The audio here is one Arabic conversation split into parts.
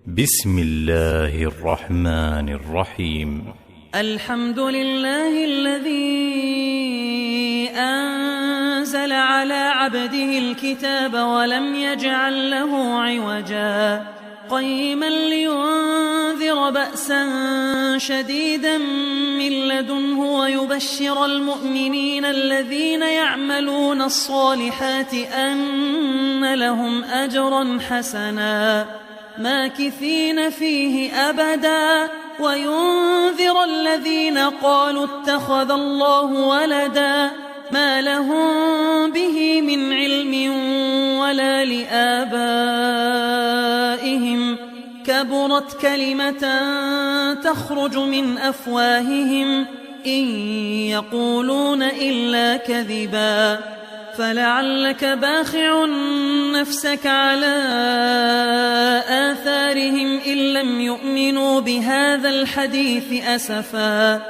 بسم الله الرحمن الرحيم. الحمد لله الذي أنزل على عبده الكتاب ولم يجعل له عوجا قيما لينذر بأسا شديدا من لدنه ويبشر المؤمنين الذين يعملون الصالحات أن لهم أجرا حسنا ماكثين فيه أبدا وينذر الذين قالوا اتخذ الله ولدا ما لهم به من علم ولا لآبائهم كبرت كلمة تخرج من أفواههم إن يقولون إلا كذبا فلعلك باخع نفسك على آثارهم إن لم يؤمنوا بهذا الحديث أسفا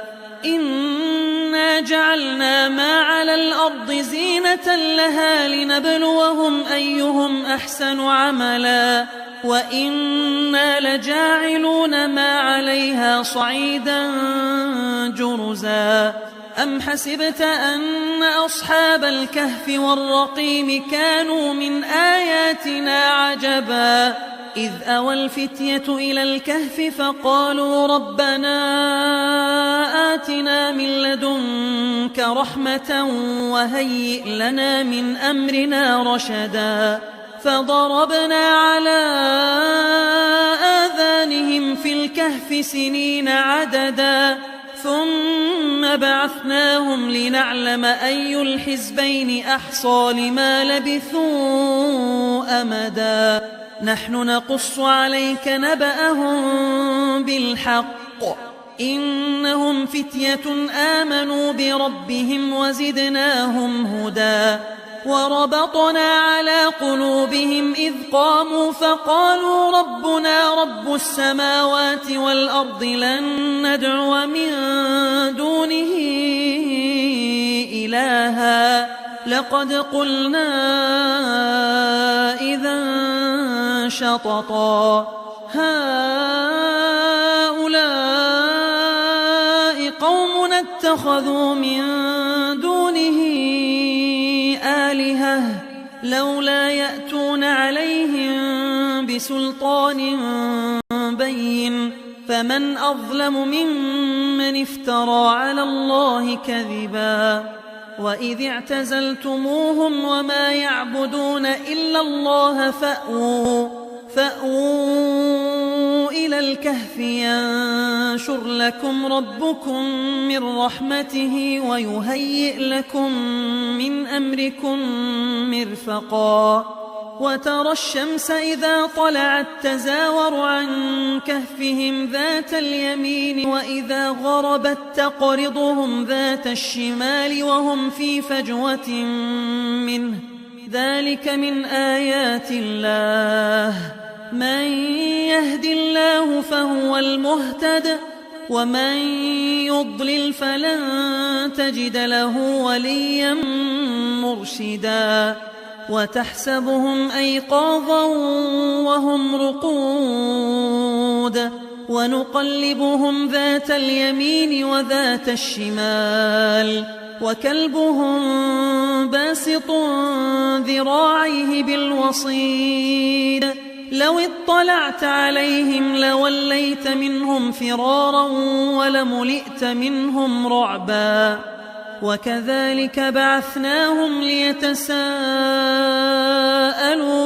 إنا جعلنا ما على الأرض زينة لها لنبلوهم أيهم أحسن عملا وإنا لجاعلون ما عليها صعيدا جرزا أم حسبت أن أصحاب الكهف والرقيم كانوا من آياتنا عجبا إذ أوى الفتية إلى الكهف فقالوا ربنا آتنا من لدنك رحمة وهيئ لنا من أمرنا رشدا فضربنا على آذانهم في الكهف سنين عددا ثم بعثناهم لنعلم أي الحزبين أحصى لما لبثوا أمدا نحن نقص عليك نبأهم بالحق إنهم فتية آمنوا بربهم وزدناهم هدى وربطنا على قلوبهم إذ قاموا فقالوا ربنا رب السماوات والأرض لن ندعو من دونه إلها لقد قلنا إذا شططا هؤلاء قوم اتخذوا من دونه آلهة لولا يأتون عليهم بسلطان بين فمن أظلم ممن افترى على الله كذبا وإذ اعتزلتموهم وما يعبدون إلا الله فأووا إلى الكهف ينشر لكم ربكم من رحمته ويهيئ لكم من أمركم مرفقا وترى الشمس إذا طلعت تزاور عن كهفهم ذات اليمين وإذا غربت تقرضهم ذات الشمال وهم في فجوة منه ذلك من آيات الله من يهد الله فهو المهتد ومن يضلل فلن تجد له وليا مرشدا وتحسبهم أيقاظا وهم رقود ونقلبهم ذات اليمين وذات الشمال وكلبهم باسط ذراعيه بالوصيد لو اطلعت عليهم لوليت منهم فرارا ولملئت منهم رعبا وكذلك بعثناهم ليتساءلوا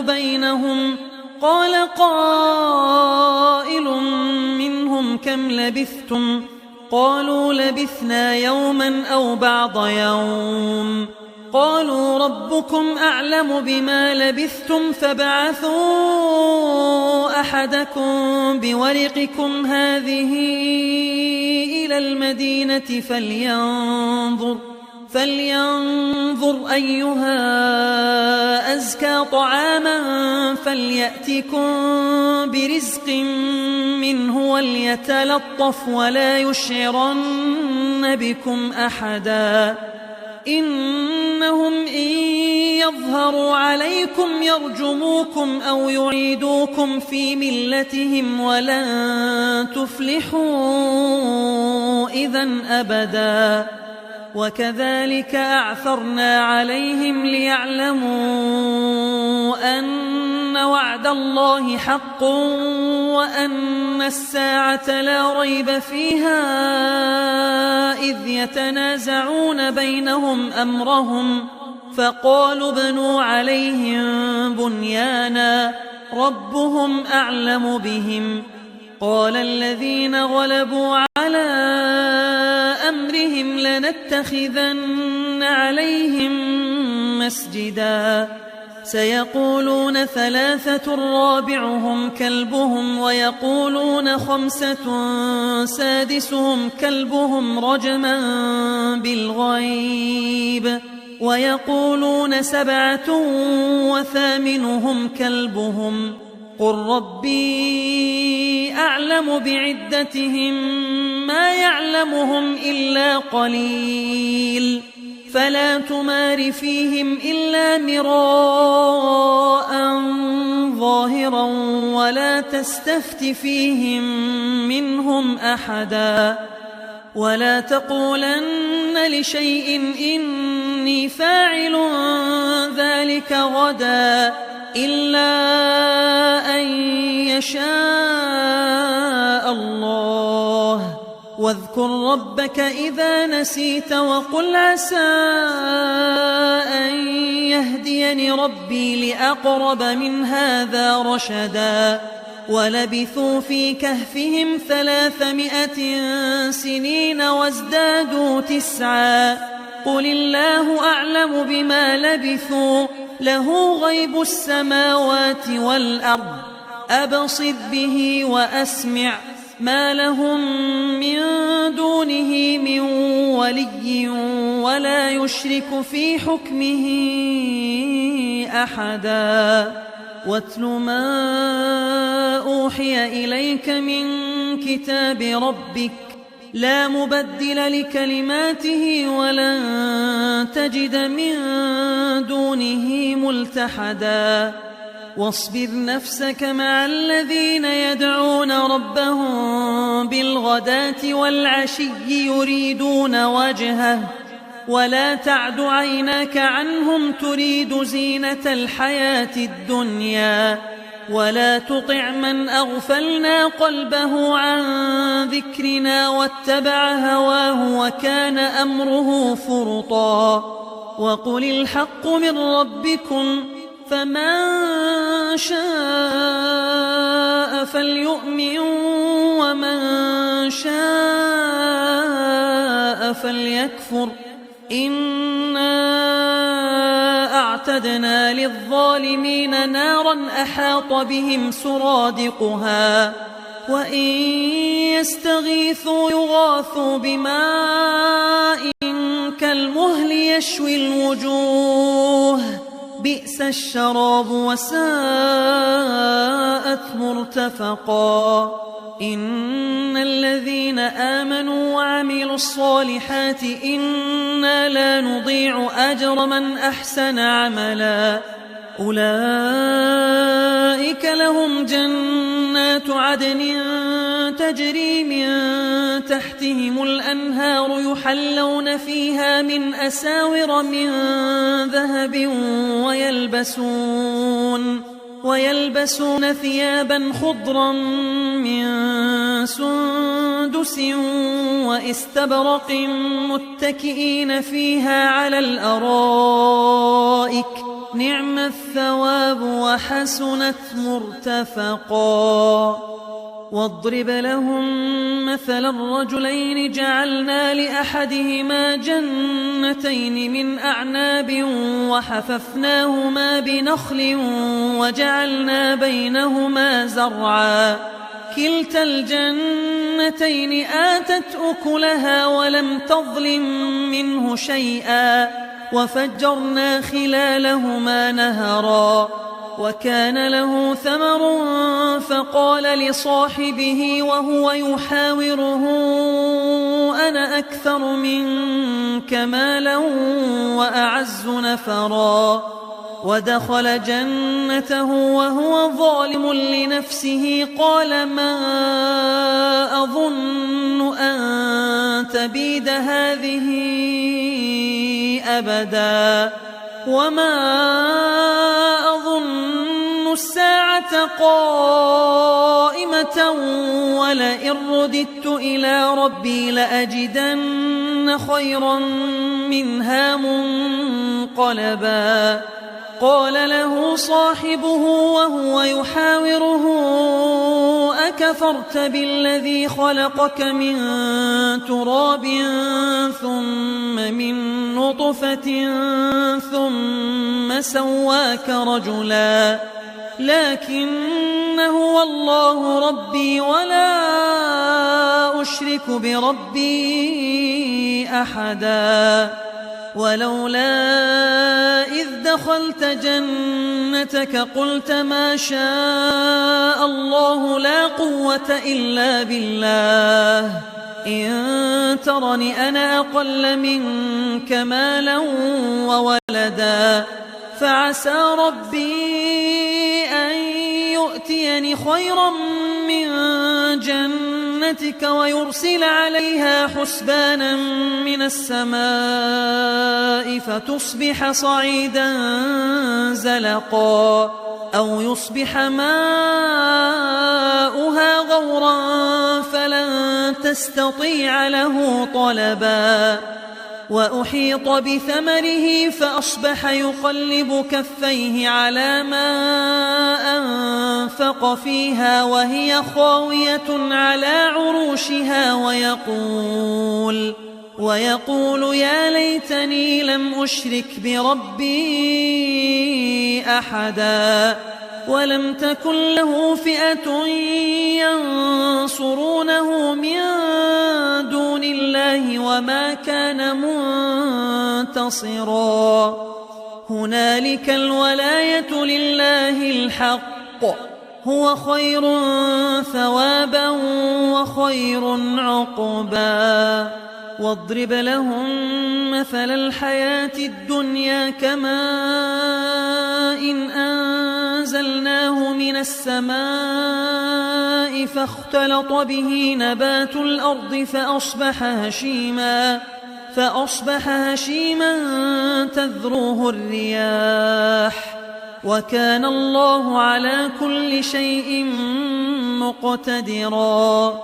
بينهم قال قائل منهم كم لبثتم قالوا لبثنا يوما أو بعض يوم قالوا ربكم أعلم بما لبثتم فابعثوا أحدكم بورقكم هذه إلى المدينة فلينظر أيها أزكى طعاما فليأتكم برزق منه وليتلطف ولا يشعرن بكم أحدا إنهم إن يظهروا عليكم يرجموكم أو يعيدوكم في ملتهم ولن تفلحوا إذن أبدا. وكذلك أعثرنا عليهم ليعلموا أن وعد الله حق وأن الساعة لا ريب فيها إذ يتنازعون بينهم أمرهم فقالوا ابنوا عليهم بنيانا ربهم أعلم بهم. قال الذين غلبوا على أمرهم لنتخذن عليهم مسجدا. سيقولون 3 رابعهم كلبهم ويقولون 5 سادسهم كلبهم رجما بالغيب ويقولون 7 وثامنهم كلبهم قل ربي أعلم بعدتهم ما يعلمهم إلا قليل فلا تمار فيهم إلا مراء ظاهرا ولا تستفت فيهم منهم أحدا. ولا تقولن لشيء إني فاعل ذلك غدا إلا أن يشاء الله. واذكر ربك إذا نسيت وقل عسى أن يهديني ربي لأقرب من هذا رشدا. ولبثوا في كهفهم 300 سنين وازدادوا 9 قل الله أعلم بما لبثوا له غيب السماوات والأرض أبصر به وأسمع ما لهم من دونه من ولي ولا يشرك في حكمه أحدا. واتل ما أوحي إليك من كتاب ربك لا مبدل لكلماته ولن تجد من دونه ملتحدا. واصبر نفسك مع الذين يدعون ربهم بالغداة والعشي يريدون وجهه ولا تعد عيناك عنهم تريد زينة الحياة الدنيا ولا تطع من أغفلنا قلبه عن ذكرنا واتبع هواه وكان أمره فرطا. وقل الحق من ربكم فمن شاء فليؤمن ومن شاء فليكفر إنا أعتدنا للظالمين نارا أحاط بهم سرادقها وإن يستغيثوا يغاثوا بماء كالمهل يشوي الوجوه بئس الشراب وساءت مرتفقا. إن الذين آمنوا وعملوا الصالحات إنا لا نضيع أجر من أحسن عملا أولئك لهم جنات عدن تجري من تحتهم الأنهار يحلون فيها من أساور من ذهب ويلبسون ثيابا خضرا من سندس واستبرق متكئين فيها على الأرائك نعم الثواب وحسنت مرتفقا. واضرب لهم مثل الرجلين جعلنا لأحدهما جنتين من أعناب وحففناهما بنخل وجعلنا بينهما زرعا كلتا الجنتين آتت أكلها ولم تظلم منه شيئا وفجرنا خلالهما نهرا وكان له ثمر فقال لصاحبه وهو يحاوره أنا أكثر منك مالا وأعز نفرا ودخل جنته وهو ظالم لنفسه قال ما أظن أن تبيد هذه أبدا وما أظن الساعة قائمة ولئن رددت إلى ربي لأجدن خيرا منها منقلبا قال له صاحبه وهو يحاوره أكفرت بالذي خلقك من تراب ثم من نطفة ثم سواك رجلا لكن هو الله ربي ولا أشرك بربي أحدا ولولا إذ دخلت جنتك قلت ما شاء الله لا قوة إلا بالله إن ترني أنا أقل منك مالا وولدا فعسى ربي أن يؤتيني خيرا من جنتك ويرسل عليها حسبانا من السماء فتصبح صعيدا زلقا أو يصبح ماؤها غورا فلن تستطيع له طلبا وأحيط بثمره فأصبح يقلب كفيه على ما أنفق فيها وهي خاوية على عروشها ويقول يا ليتني لم أشرك بربي أحدا ولم تكن له فئة ينصرونه من دون الله وما كان منتصرا هنالك الولاية لله الحق هو خير ثوابا وخير عقبا واضرب لهم مثل الحياة الدنيا كماء إن أنزلناه من السماء فاختلط به نبات الأرض فأصبح هشيما تذروه الرياح وكان الله على كل شيء مقتدرا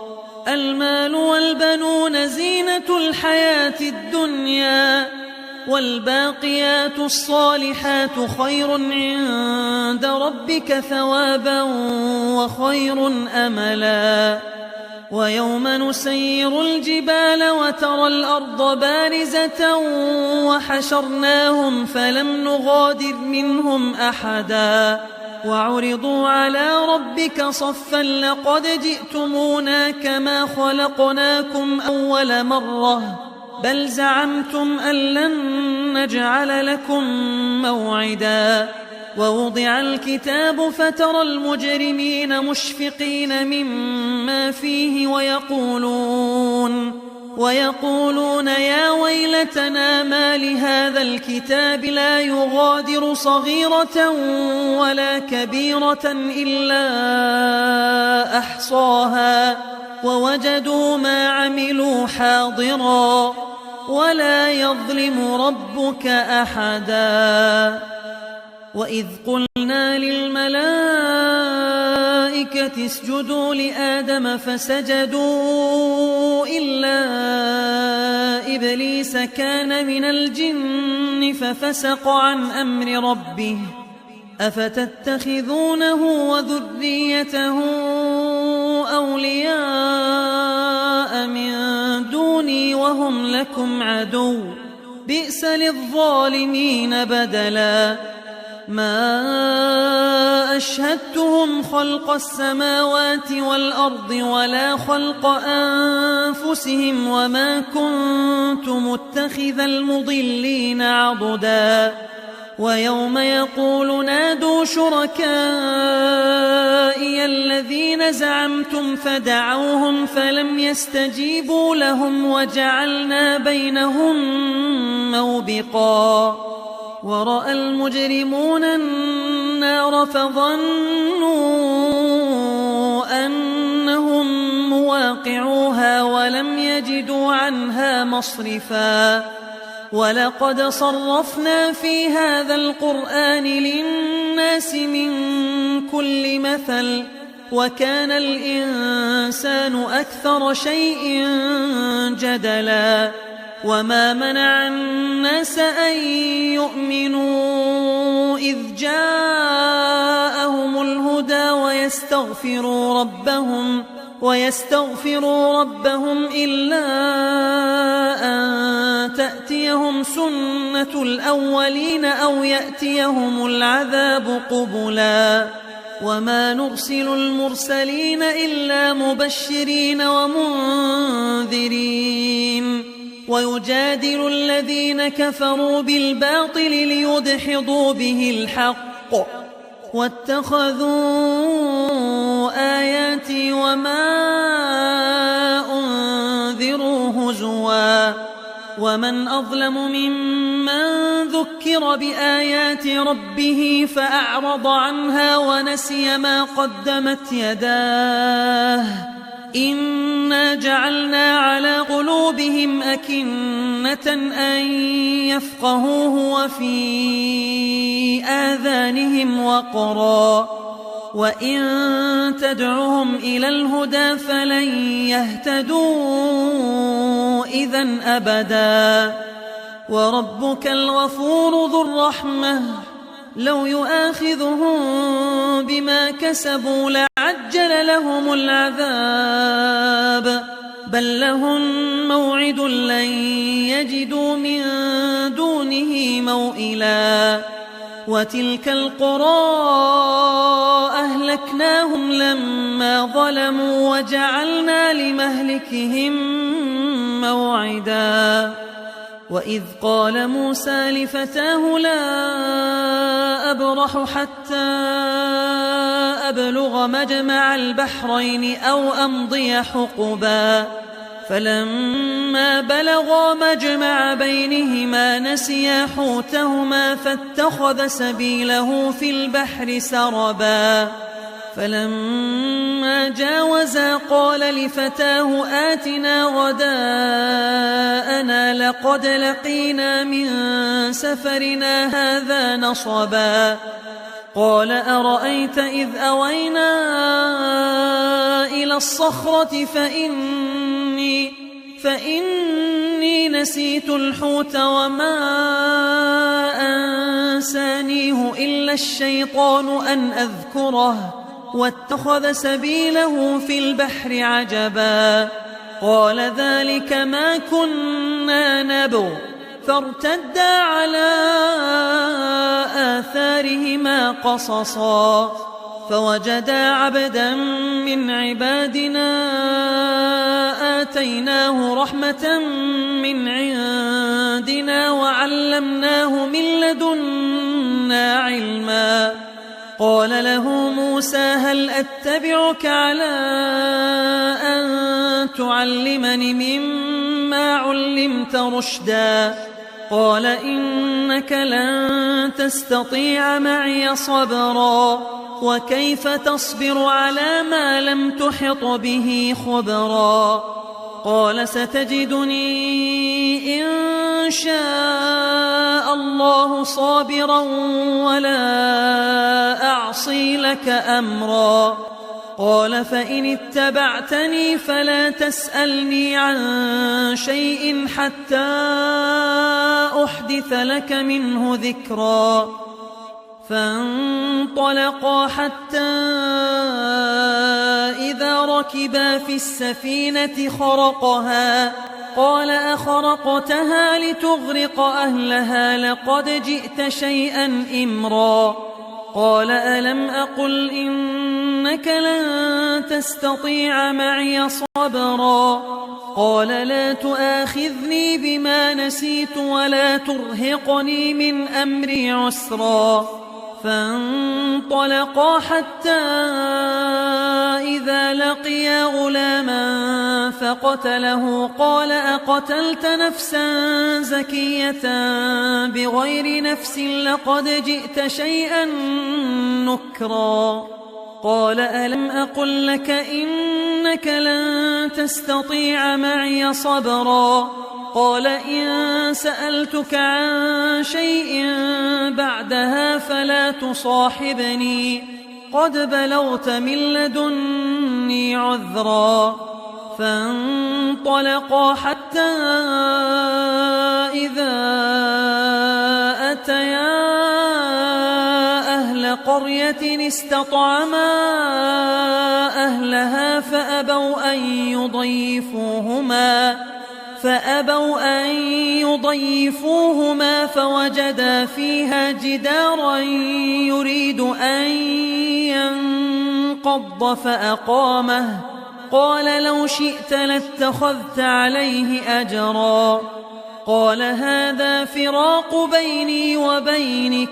المال والبنون زينة الحياة الدنيا والباقيات الصالحات خير عند ربك ثوابا وخير أملا ويوم نسير الجبال وترى الأرض بارزة وحشرناهم فلم نغادر منهم أحدا وعرضوا على ربك صفا لقد جئتمونا كما خلقناكم أول مرة بل زعمتم أن لن نجعل لكم موعدا ووضع الكتاب فترى المجرمين مشفقين مما فيه ويقولون يا ويلتنا ما لهذا الكتاب لا يغادر صغيرة ولا كبيرة إلا أحصاها ووجدوا ما عملوا حاضرا ولا يظلم ربك أحدا وإذ قلنا للملائكة اسجدوا لآدم فسجدوا إلا إبليس كان من الجن ففسق عن أمر ربه أفتتخذونه وذريته أولياء من دوني وهم لكم عدو بئس للظالمين بدلا ما أشهدتهم خلق السماوات والأرض ولا خلق أنفسهم وما كنت متخذ المضلين عضدا ويوم يقول نادوا شركائي الذين زعمتم فدعوهم فلم يستجيبوا لهم وجعلنا بينهم موبقا ورأى المجرمون النار فظنوا أنهم مواقعوها ولم يجدوا عنها مصرفا ولقد صرفنا في هذا القرآن للناس من كل مثل وكان الإنسان أكثر شيء جدلا وما منع الناس أن يؤمنوا إذ جاءهم الهدى ويستغفروا ربهم إلا أن تأتيهم سنة الأولين أو يأتيهم العذاب قبلا وما نرسل المرسلين إلا مبشرين ومنذرين ويجادل الذين كفروا بالباطل ليدحضوا به الحق واتخذوا آياتي وما أنذروا هزوا ومن أظلم ممن ذكر بآيات ربه فأعرض عنها ونسي ما قدمت يداه إنا جعلنا على قلوبهم أكنة أن يفقهوه وفي آذانهم وقرا وإن تدعهم إلى الهدى فلن يهتدوا إذن أبدا وربك الغفور ذو الرحمة لو يؤاخذهم بما كسبوا لعجل لهم العذاب بل لهم موعد لن يجدوا من دونه موئلا وتلك القرى أهلكناهم لما ظلموا وجعلنا لمهلكهم موعدا وإذ قال موسى لفتاه لا أبرح حتى أبلغ مجمع البحرين أو أمضي حقبا فلما بلغا مجمع بينهما نسيا حوتهما فاتخذ سبيله في البحر سربا فلما جاوزا قال لفتاه آتنا غداءنا لقد لقينا من سفرنا هذا نصبا قال أرأيت إذ أوينا إلى الصخرة فإني نسيت الحوت وما أنسانيه إلا الشيطان أن أذكره واتخذ سبيله في البحر عجبا قال ذلك ما كنا نبغ فارتدا على آثارهما قصصا فوجدا عبدا من عبادنا آتيناه رحمة من عندنا وعلمناه من لدنا علما قال له موسى هل أتبعك على أن تعلمني مما علمت رشدا قال إنك لن تستطيع معي صبرا وكيف تصبر على ما لم تحط به خبرا قال ستجدني إن شاء الله صابرا ولا أعصي لك أمرا قال فإن اتبعتني فلا تسألني عن شيء حتى أحدث لك منه ذكرا فانطلقا حتى إذا ركبا في السفينة خرقها قال أخرقتها لتغرق أهلها لقد جئت شيئا إمرا قال ألم أقل إنك لن تستطيع معي صبرا قال لا تؤاخذني بما نسيت ولا ترهقني من أمري عسرا فانطلقا حتى إذا لقيا غلاما فقتله قال أقتلت نفسا زكية بغير نفس لقد جئت شيئا نكرا قال ألم أقل لك إنك لن تستطيع معي صبرا قال إن سألتك عن شيء بعدها فلا تصاحبني قد بلغت من لدني عذرا فانطلقا حتى إذا أتيا أهل قرية استطعما أهلها فأبوا أن يضيفوهما فوجدا فيها جدارا يريد أن ينقض فأقامه قال لو شئت لاتخذت عليه أجرا قال هذا فراق بيني وبينك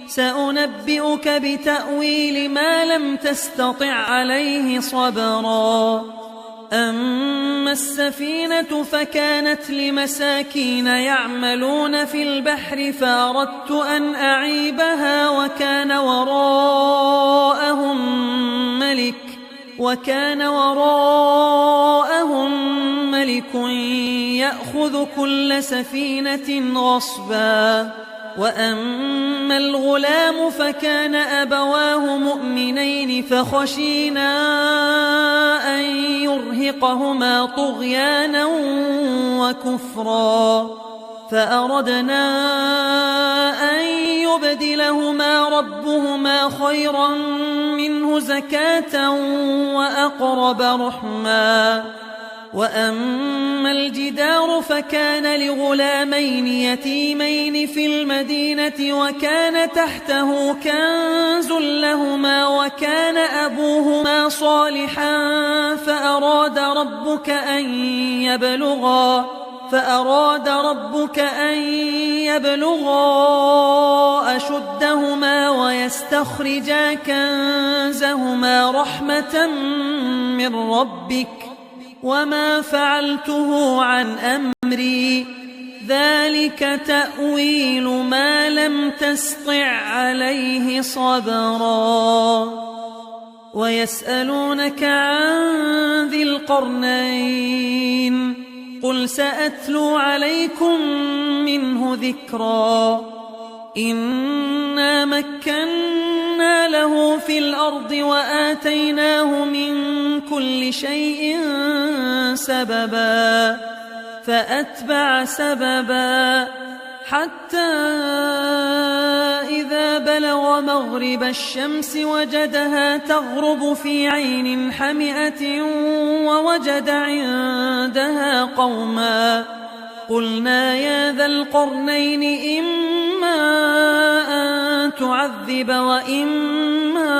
سأنبئك بتأويل ما لم تستطع عليه صبرا أما السفينة فكانت لمساكين يعملون في البحر فأردت أن أعيبها وكان وراءهم ملك يأخذ كل سفينة غصبا وأما الغلام فكان أبواه مؤمنين فخشينا أن يرهقهما طغيانا وكفرا فأردنا أن يبدلهما ربهما خيرا منه زكاة وأقرب رحما وأما الجدار فكان لغلامين يتيمين في المدينة وكان تحته كنز لهما وكان أبوهما صالحا فأراد ربك أن يبلغا أشدهما ويستخرجا كنزهما رحمة من ربك وما فعلته عن أمري ذلك تأويل ما لم تسطع عليه صبرا ويسألونك عن ذي القرنين قل سأتلو عليكم منه ذكرا إنا مكنا له في الأرض وآتيناه من كل شيء سببا فأتبع سببا حتى إذا بلغ مغرب الشمس وجدها تغرب في عين حمئة ووجد عندها قوما قلنا يا ذا القرنين إما أن تعذب وإما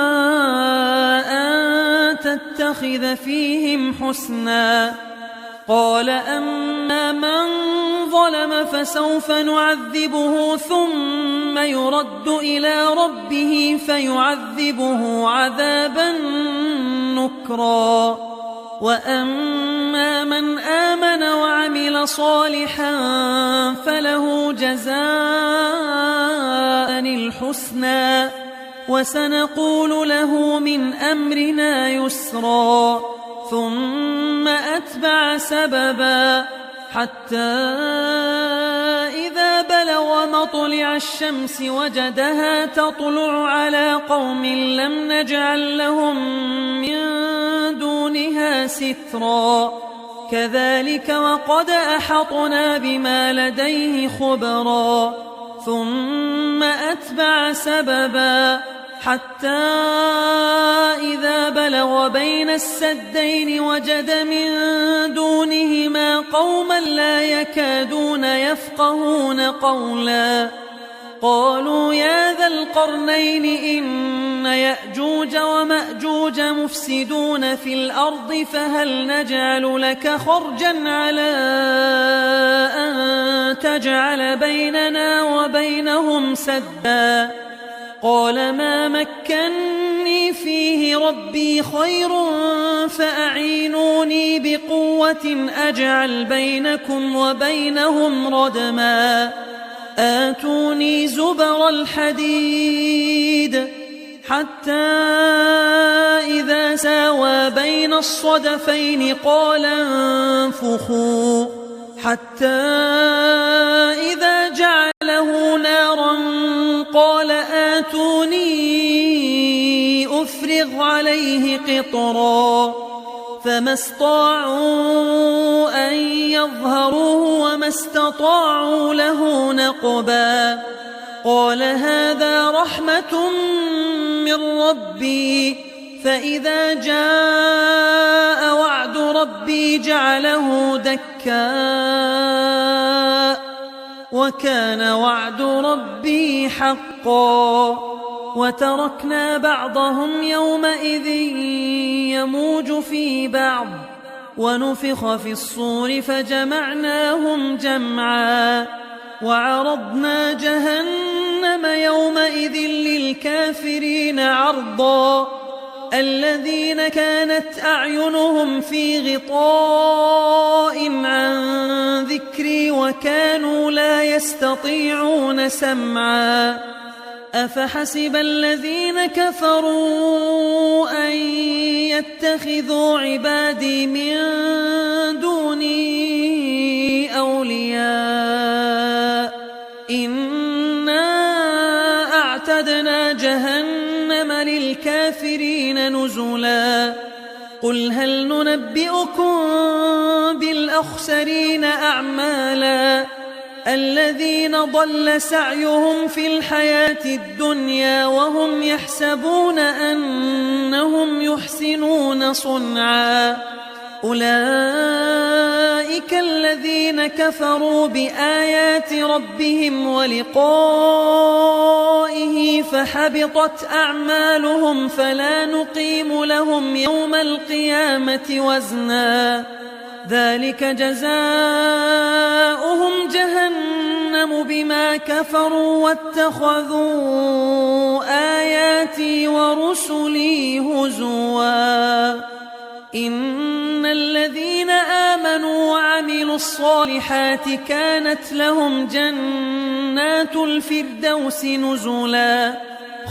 أن تتخذ فيهم حسنا قال أما من ظلم فسوف نعذبه ثم يرد إلى ربه فيعذبه عذابا نكرا وأما من آمن وعمل صالحا فله جزاء الحسنى وسنقول له من أمرنا يسرا ثم أتبع سببا حتى إذا بلغ مطلع الشمس وجدها تطلع على قوم لم نجعل لهم من دونها سترا كذلك وقد أحطنا بما لديه خبرا ثم أتبع سببا حتى إذا بلغ بين السدين وجد من دونهما قوما لا يكادون يفقهون قولا قالوا يا ذا القرنين إن يأجوج ومأجوج مفسدون في الأرض فهل نجعل لك خرجا على أن تجعل بيننا وبينهم سدا قال ما مكني فيه ربي خير فأعينوني بقوة أجعل بينكم وبينهم ردما آتوني زبر الحديد حتى إذا ساوى بين الصدفين قال انفخوا حتى إذا جعله نارا قال آتوني أفرغ عليه قطرا فما استطاعوا أن يظهروه وما استطاعوا له نقبا قال هذا رحمة من ربي فإذا جاء وعد ربي جعله دكا وكان وعد ربي حقا وتركنا بعضهم يومئذ يموج في بعض ونفخ في الصور فجمعناهم جمعا وعرضنا جهنم يومئذ للكافرين عرضا الذين كانت أعينهم في غطاء عن ذكري وكانوا لا يستطيعون سمعا أفحسب الذين كفروا أن يتخذوا عبادي من دوني أولياء إنا أعتدنا جهنم للكافرين نزلا قل هل ننبئكم بالأخسرين أعمالا الذين ضل سعيهم في الحياة الدنيا وهم يحسبون أنهم يحسنون صنعا أولئك الذين كفروا بآيات ربهم ولقائه فحبطت أعمالهم فلا نقيم لهم يوم القيامة وزنا ذلك جزاؤهم جهنم بما كفروا واتخذوا آياتي ورسلي هزوا إن الذين آمنوا وعملوا الصالحات كانت لهم جنات الفردوس نزلا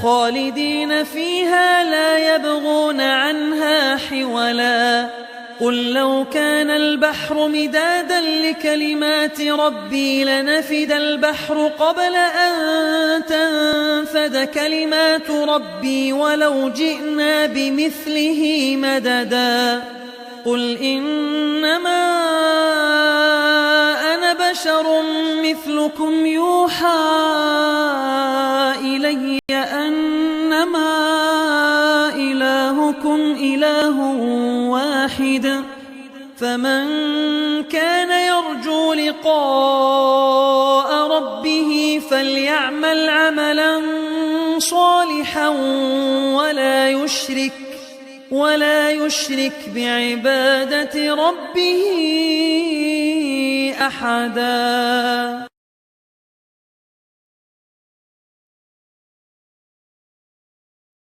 خالدين فيها لا يبغون عنها حولا قل لو كان البحر مدادا لكلمات ربي لنفد البحر قبل أن تنفد كلمات ربي ولو جئنا بمثله مددا قل إنما أنا بشر مثلكم يوحى إلي أنما إلهكم إله واحد فمن كان يرجو لقاء ربه فليعمل عملا صالحا ولا يشرك بعبادة ربه أحدا.